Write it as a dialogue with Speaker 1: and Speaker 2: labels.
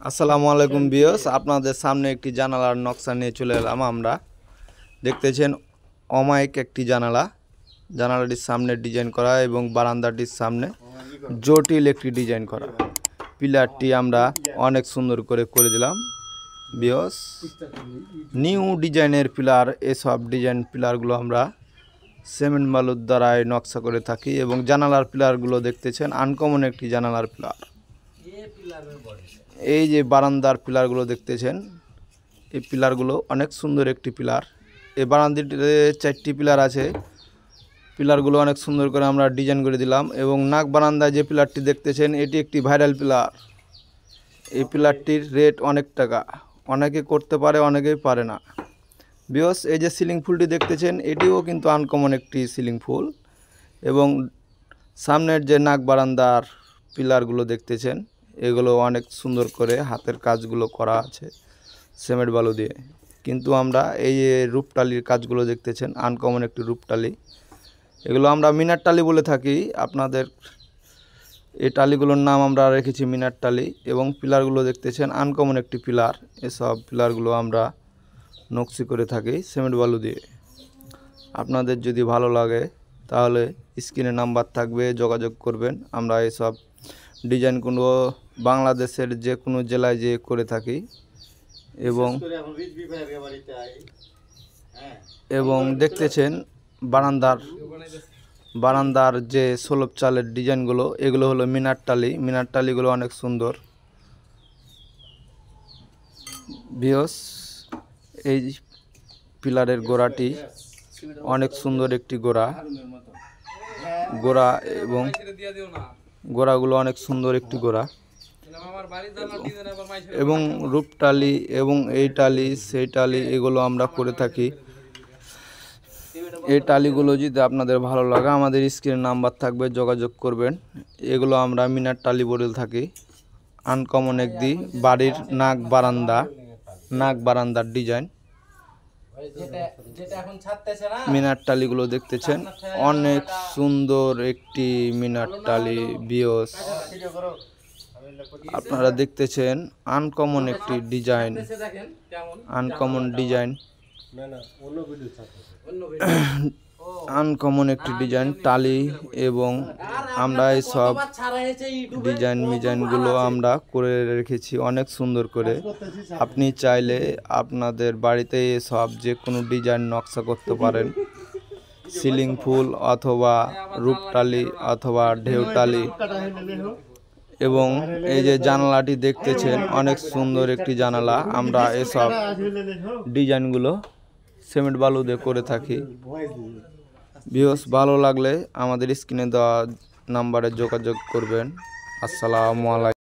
Speaker 1: আসসালামু আলাইকুম ভিউয়ার্স, আপনাদের সামনে একটি জানালার নকশা নিয়ে চলে এলাম। আমরা দেখতেছেন অমায়িক একটি জানালাটির সামনে ডিজাইন করা এবং বারান্দাটির সামনে জটিল একটি ডিজাইন করা। পিলারটি আমরা অনেক সুন্দর করে দিলাম ভিউয়ার্স। নিউ ডিজাইনের পিলার, এসব ডিজাইন পিলারগুলো আমরা সিমেন্ট বালুর দ্বারাই নকশা করে থাকি এবং জানালার পিলারগুলো দেখতেছেন আনকমন একটি জানালার পিলার। এই যে বারান্দার পিলারগুলো দেখতেছেন, এই পিলারগুলো অনেক সুন্দর একটি পিলার। এই বারান্দাটিতে 4টি পিলার আছে। পিলারগুলো অনেক সুন্দর করে আমরা ডিজাইন করে দিলাম এবং নাক বারান্দায় যে পিলারটি দেখতেছেন এটি একটি ভাইরাল পিলার। এই পিলারটির রেট অনেক টাকা, অনেকে করতে পারে অনেকেই পারে না ভিউয়ার্স। এই যে সিলিং ফুলটি দেখতেছেন এটিও কিন্তু আনকমন একটি সিলিং ফুল এবং সামনের যে নাক বারান্দার পিলারগুলো দেখতেছেন এগুলো অনেক সুন্দর করে হাতের কাজগুলো করা আছে সিমেন্ট বালু দিয়ে। কিন্তু আমরা এই যে রূপটালির কাজগুলো দেখতেছেন আনকমন একটি রূপটালি, এগুলো আমরা মিনার টালি বলে থাকি। আপনাদের এই টালিগুলোর নাম আমরা রেখেছি মিনার টালি। এবং পিলারগুলো দেখতেছেন আনকমন একটি পিলার। এসব পিলারগুলো আমরা নকশি করে থাকি সিমেন্ট বালু দিয়ে। আপনাদের যদি ভালো লাগে তাহলে স্ক্রিনে নাম্বার থাকবে, যোগাযোগ করবেন। আমরা এসব ডিজাইনগুলো বাংলাদেশের যে কোনো জেলায় যে করে থাকি এবং দেখতেছেন বারান্দার যে সোলপ চালের ডিজাইনগুলো, এগুলো হলো মিনার টালিগুলো অনেক সুন্দর ভিউয়ার্স। এই পিলারের গোড়াটি অনেক সুন্দর একটি গোড়া এবং গোড়াগুলো অনেক সুন্দর একটি গোড়া এবং রূপটালি এবং এই টালি সেই টালি এগুলো আমরা করে থাকি। এই টালিগুলো যদি আপনাদের ভালো লাগে আমাদের স্ক্রিনে নাম্বার থাকবে, যোগাযোগ করবেন। এগুলো আমরা মিনার টালি বলে থাকি। আনকমন একটি বাড়ির নাক বারান্দার ডিজাইন। মিনার টালিগুলো দেখতেছেন অনেক সুন্দর একটি মিনার টালি ভিউয়ার্স। আপনারা দেখতেছেন আনকমন একটি ডিজাইন, আনকমন একটি ডিজাইন টালি এবং আমরা এই সব ডিজাইনগুলো আমরা করে রেখেছি অনেক সুন্দর করে। আপনি চাইলে আপনাদের বাড়িতে সব যে কোনো ডিজাইন নকশা করতে পারেন, সিলিং ফুল অথবা রূপটালি অথবা ঢেউটালি। এবং এই যে জানালাটি দেখতেছেন অনেক সুন্দর একটি জানালা। আমরা এসব ডিজাইনগুলো সিমেন্ট বালু দিয়ে করে থাকি ভিউয়ার্স। ভালো লাগলে আমাদের স্ক্রিনে দেওয়া নাম্বারে যোগাযোগ করবেন। আসসালামু আলাইকুম।